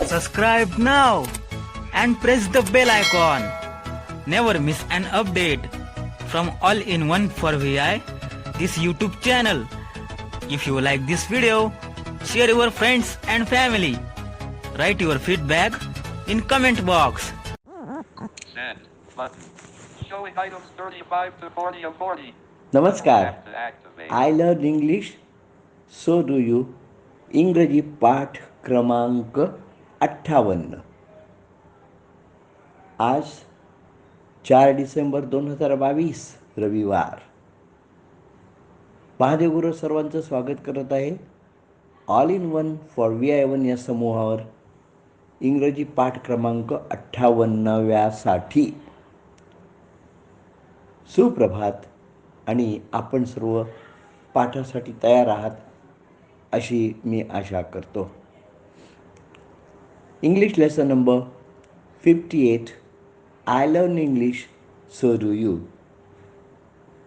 Subscribe now and press the bell icon. Never miss an update from All-in-One for VI, this YouTube channel. If you like this video, share your friends and family. Write your feedback in comment box. Send button. Showing items 35 to 40 of 40. नमस्कार. Tap to activate. I learn English so do you. इंग्रजी पाठ क्रमांक 58. आज 4 डिसेंबर 2022 रविवार. महादेव गुरु सर्वांचं स्वागत करत आहे all in one for VI1 या समूहावर इंग्रजी पाठ क्रमांक 58व्यासाठी. सुप्रभात. आणि आपण सर्व पाठासाठी तयार आहात अशी मी आशा करतो. English lesson number 58. I learn English so do you.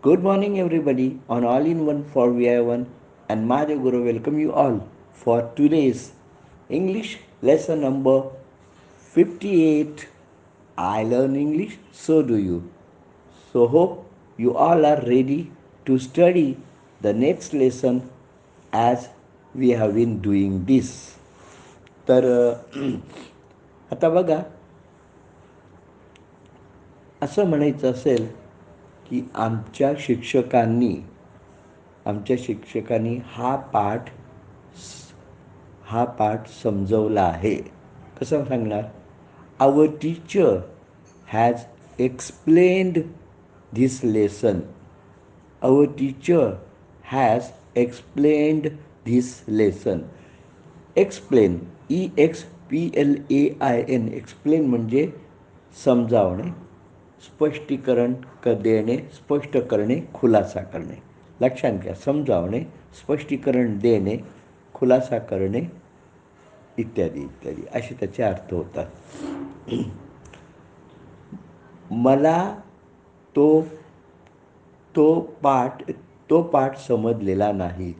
Good morning everybody on all in one for VI1 and Madhav Guru welcome you all for today's English lesson number 58. I learn English, so do you. So hope you all are ready to study the next lesson as we have been doing this. तर आता बघा, असं म्हणायचं असेल की आमच्या शिक्षकांनी हा पाठ समजवला आहे. कसं सांगणार? Our teacher has explained this lesson. Our teacher has explained this lesson. Explain, EXPLAIN, explain म्हणजे समजावणे, स्पष्टीकरण देणे, स्पष्ट करणे, खुलासा करणे. लक्षात घ्या, समजावणे, स्पष्टीकरण देणे, खुलासा करणे इत्यादी इत्यादी असे त्याचे अर्थ होतात. मला तो पाठ समजलेला नाही.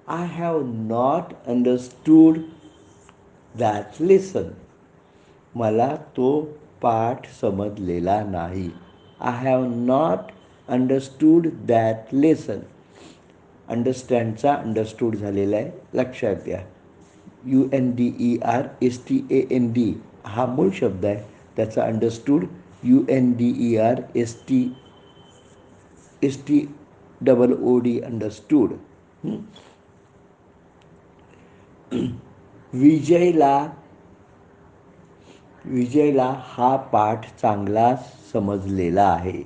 I have not understood that lesson. मला तो पाठ समजलेला नाही. I have not understood that lesson. अंडरस्टँडचा अंडरस्टूड झालेला आहे, लक्षात घ्या. UNDERSTAND हा मूळ शब्द आहे, त्याचा अंडरस्टूड UNDERSTOOD अंडरस्टूड. विजयला हा पाठ चांगला समजलेला आहे.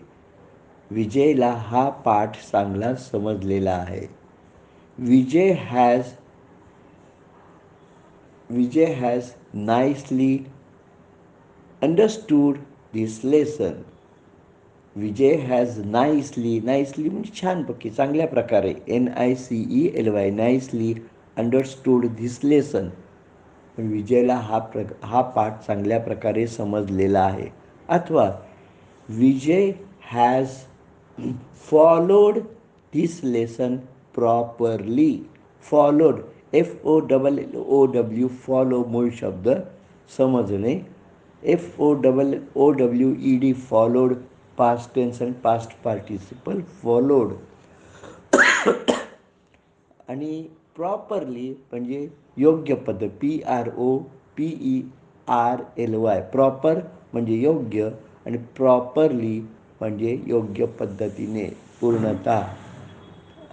विजयला हा पाठ चांगला समजलेला आहे. Vijay has nicely understood this lesson. Vijay has nicely म्हणजे छानपैकी, चांगल्या प्रकारे, NICELY nicely understood this lesson. विजयला हा पाठ चांगल्या प्रकारे समजलेला आहे. अथवा Vijay has followed this lesson properly. Followed, FOLLOW, follow मूळ शब्द, समजणे. FOLLOWED फॉलोड, पास्ट टेन्स आणि पास्ट पार्टिसिपल, फॉलोड. आणि प्रॉपरली म्हणजे योग्य पद्धत, PROPERLY, प्रॉपर म्हणजे योग्य आणि प्रॉपरली म्हणजे योग्य पद्धतीने, पूर्णतः,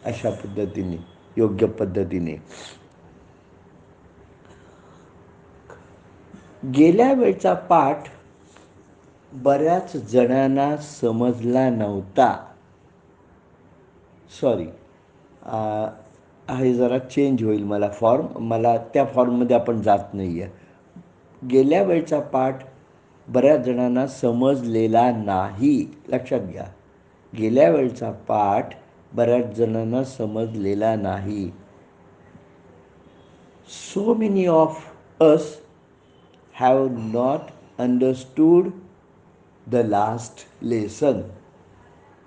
अशा पद्धतीने, योग्य पद्धतीने. गेल्या वेळचा पाठ बऱ्याच जणांना समजला नव्हता. सॉरी, हे जरा चेंज होईल मला त्या फॉर्ममध्ये आपण जात नाही आहे. गेल्या वेळचा पाठ बऱ्याच जणांना समजलेला नाही. लक्षात घ्या, गेल्या वेळचा पाठ बऱ्याच जणांना समजलेला नाही. So many of us have not understood the last lesson.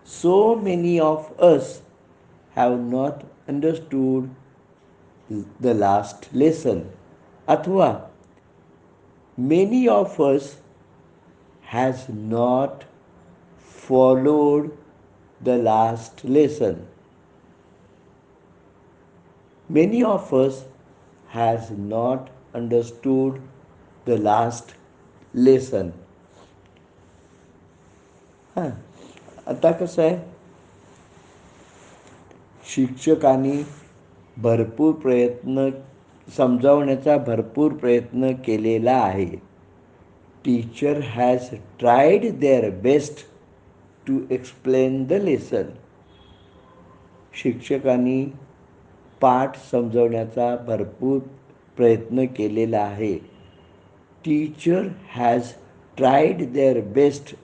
So many of us have not understood the last lesson. अथवा Many of us has not followed the last lesson. Many of us has not understood the last lesson. हां आता कसं आहे, शिक्षकांनी भरपूर प्रयत्न समजावण्याचा भरपूर प्रयत्न केलेला आहे. Teacher has tried their best to explain the lesson. शिक्षकांनी पाठ समजवण्याचा भरपूर प्रयत्न केलेला आहे. Teacher has tried their best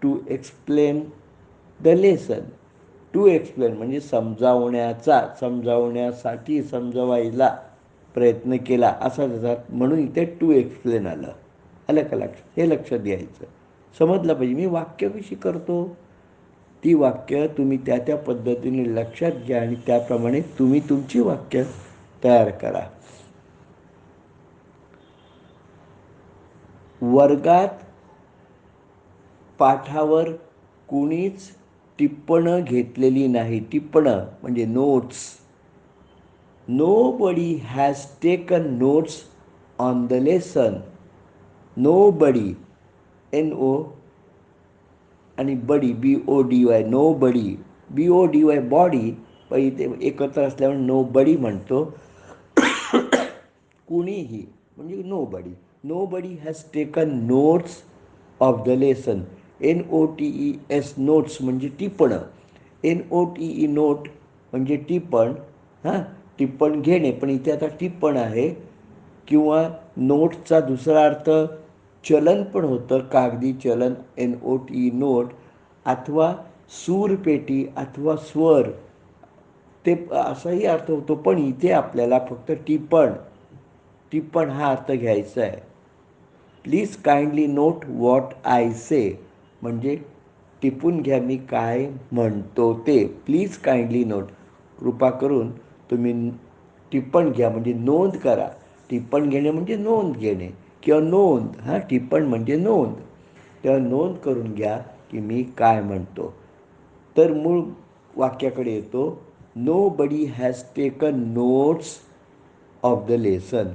to explain the lesson. To explain म्हणजे समजावण्यासाठी समजवायला प्रयत्न केला असा जातात, म्हणून इथे टू एक्सप्लेन आलं. आलं का लक्षात? हे लक्षात द्यायचं, समजलं पाहिजे. मी वाक्य कशी करतो, ती वाक्य तुम्ही त्या त्या पद्धतीने लक्षात घ्या आणि त्याप्रमाणे तुम्ही तुमची वाक्य तयार करा. वर्गात पाठावर कुणीच टिप्पणं घेतलेली नाही. टिप्पणं म्हणजे notes. Nobody has taken notes on the lesson. Nobody, N-O आणि बडी, B-O-D-Y, nobody, B-O-D-Y बॉडी, पण इथे एकत्र असल्यामुळे नोबडी म्हणतो. कुणीही म्हणजे nobody. Nobody has taken notes of the lesson. N-O-T-E-S, notes म्हणजे टिप्पणं. N-O-T-E, नोट म्हणजे टिप्पण. हां, टिप्पण घेणे, पण इथे आता टिप्पण आहे. किंवा नोटचा दुसरा अर्थ चलन पण होतं, कागदी चलन, N-O-T-E, नोट, अथवा सूरपेटी अथवा स्वर, ते असाही अर्थ होतो. पण इथे आपल्याला फक्त टिप्पण हा अर्थ घ्यायचा आहे. Please kindly note what I say, म्हणजे टिपून घ्या मी काय म्हणतो ते. प्लीज काइंडली नोट, कृपा करून तुम्ही टिप्पण घ्या म्हणजे नोंद करा. टिप्पण घेणे म्हणजे नोंद घेणे किंवा नोंद. हां, टिप्पण म्हणजे नोंद. तेव्हा नोंद करून घ्या की मी काय म्हणतो. तर मूळ वाक्याकडे येतो. Nobody has taken notes of the lesson.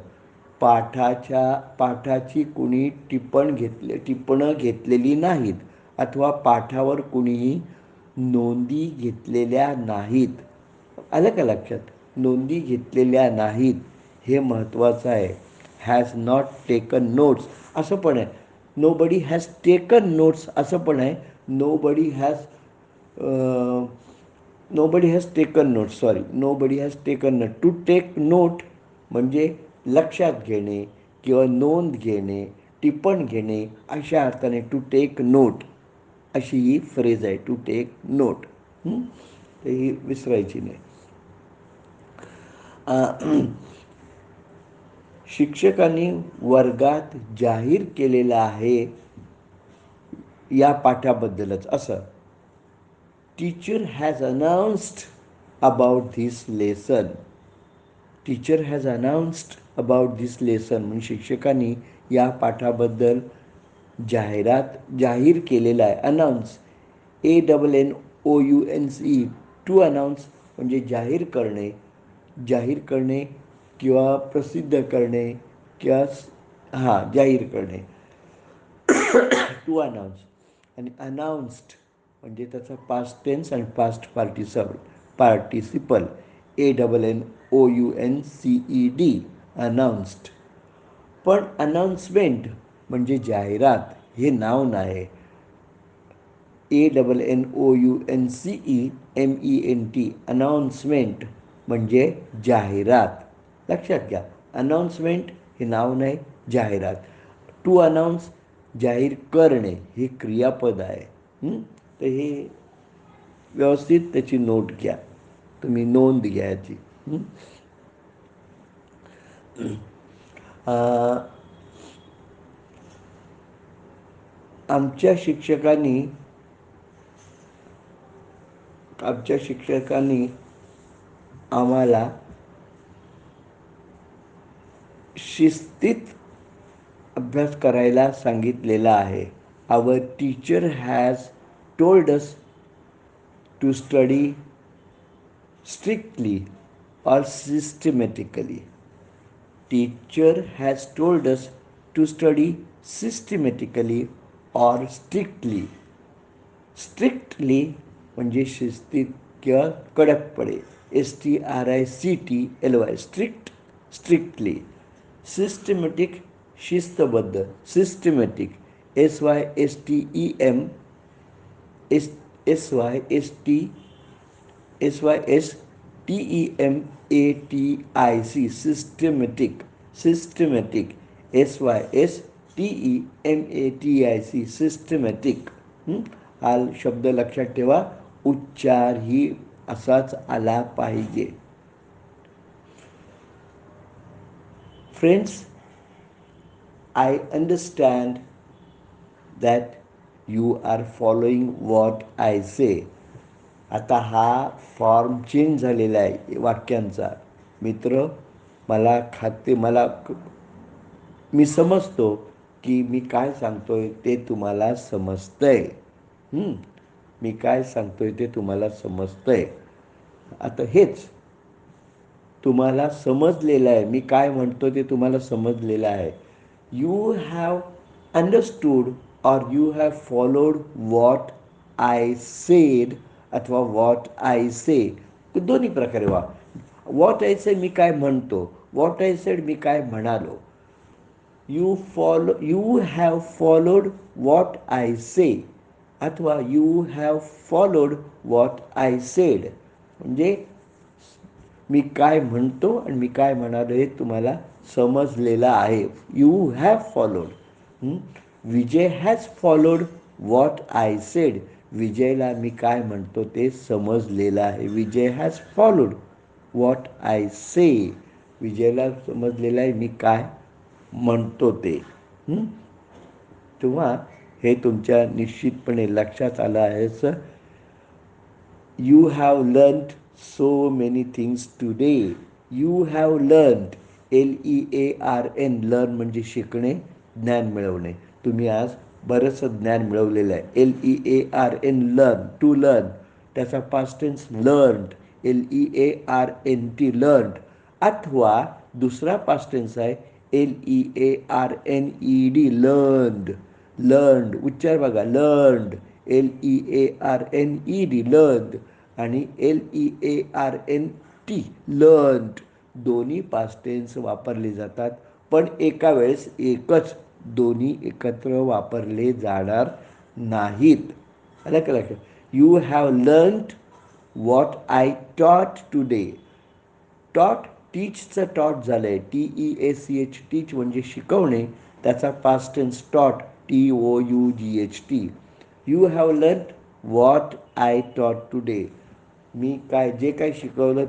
पाठाची कुणी टिप्पणं घेतलेली नाहीत अथवा पाठावर कुणीही नोंदी घेतलेल्या नाहीत. आलं का लक्षात? नोंदी घेतलेल्या नाहीत हे महत्त्वाचं आहे. हॅज नॉट टेकन नोट्स असं पण आहे. नोबडी हॅज टेकन नोट्स असं पण आहे. Nobody has taken note, sorry, nobody has taken note. To take note म्हणजे लक्षात घेणे किंवा नोंद घेणे, टिप्पण घेणे अशा अर्थाने टू टेक नोट अशी ही फ्रेज आहे. टू टेक नोट, तर ही विसरायची नाही. शिक्षकांनी वर्गात जाहीर केलेलं आहे या पाठाबद्दलच असं. Teacher has announced about this lesson. Teacher has announced about this lesson म्हणजे शिक्षकांनी या पाठाबद्दल जाहीर केलेलं आहे. अनाउन्स, ANNOUNCE, टू अनाउन्स म्हणजे जाहीर करणे किंवा प्रसिद्ध करणे किंवा जाहीर करणे. To announce. आणि अनाउन्स्ड म्हणजे त्याचा पास्ट टेन्स आणि पास्ट पार्टिसिपल, ANNOUNCED, अनाउन्स्ड. पण अनाउन्समेंट म्हणजे जाहिरात हे नाउन आहे. ANNOUNCEMENT, अनाउन्समेंट म्हणजे जाहिरात. लक्षात घ्या, अनाउन्समेंट हे नाउन आहे, जाहिरात. टू अनाउन्स जाहीर करणे हे क्रियापद आहे. तर हे व्यवस्थित त्याची नोट घ्या, तुम्ही नोंद घ्या याची. आमच्या शिक्षकांनी आम्हाला शिस्तीत अभ्यास करायला सांगितलेला आहे. Our teacher has told us to study strictly or systematically. Teacher has told us to study systematically or strictly. Strictly म्हणजे शिस्तीत किंवा कडकपणे. STRICTLY strict strictly. सिस्टमॅटिक शिस्तबद्ध systematic SYSTEM SYSTEMATIC systematic systematic SYSTEMATIC systematic. हा शब्द लक्षात ठेवा. उच्चार ही असाच आला पाहिजे. Friends, I understand that you are following what I say. आता हा फॉर्म चेंज झालेला आहे वाक्यांचा. मित्र, मी समजतो की मी काय सांगतोय ते तुम्हाला समजतंय. मी काय सांगतोय ते तुम्हाला समजतंय. आता हेच तुम्हाला समजलेलं आहे. मी काय म्हणतो ते तुम्हाला समजलेलं आहे. You have understood or you have followed what I sed अथवा वॉट आय से. दोन्ही प्रकारे वा. वॉट आय से मी काय म्हणतो, वॉट आय सेड मी काय म्हणालो. You have followed what I say अथवा you have followed what I said. म्हणजे मी काय म्हणतो आणि मी काय म्हणालो हे तुम्हाला समजलेलं आहे. You have followed. Vijay has followed what I said. विजयला मी काय म्हणतो ते समजलेलं आहे. Vijay has followed what I say. विजयला समजलेलं आहे मी काय म्हणतो ते. तेव्हा हे तुमच्या निश्चितपणे लक्षात आलं आहे. Sir, you have learned so many things today. You have learned. LEARN learn म्हणजे शिकणे, ज्ञान मिळवणे. तुम्ही आज बरंचसं ज्ञान मिळवलेलं आहे. LEARN learn, to learn. त्याचा past tense learned. LEARNT learnt. अथवा दुसरा पास्ट टेन्स आहे LEARNED लर्न्ड. लर्न्ड उच्चार बघा. लर्न्ड LEARNED लर्न्ड आणि LEARNT लर्न्ड. दोन्ही पास्ट टेन्स वापरले जातात, पण एका वेळेस एकच दोन्ही एकत्र वापरले जाणार नाहीत. आलं का लक्षात? You have learned what I टॉट टुडे. टॉट टीचचं टॉट झालं आहे. TEACH टीच म्हणजे शिकवणे. त्याचा पास्ट टेन्स टॉट TOUGHT. You have learned what I टॉट टुडे. मी जे काय शिकवलं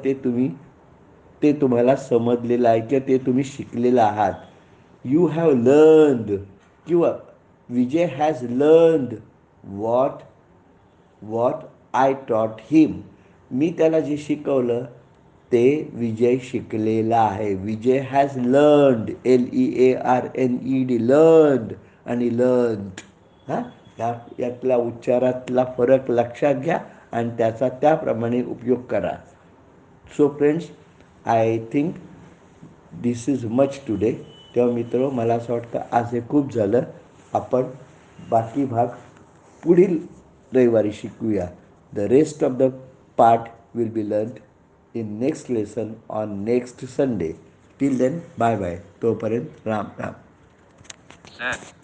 ते तुम्हाला समजलेलं आहे किंवा ते तुम्ही शिकलेलं आहात. यू हॅव लर्न्ड किंवा विजय हॅज लर्न्ड वॉट आय टॉट हिम. मी त्याला जे शिकवलं ते विजय शिकलेला आहे. Vijay has learned LEARNED learned आणि लर्न्ड. यातला उच्चारातला फरक लक्षात घ्या आणि त्याचा त्याप्रमाणे उपयोग करा. So friends, I think this is much today. तेव्हा मित्र, मला असं वाटतं आज हे खूप झालं. आपण बाकी भाग पुढील रविवारी शिकूया. The rest of the part will be learned in next lesson on next Sunday. Till then, bye bye. तोपर्यंत राम राम. Set.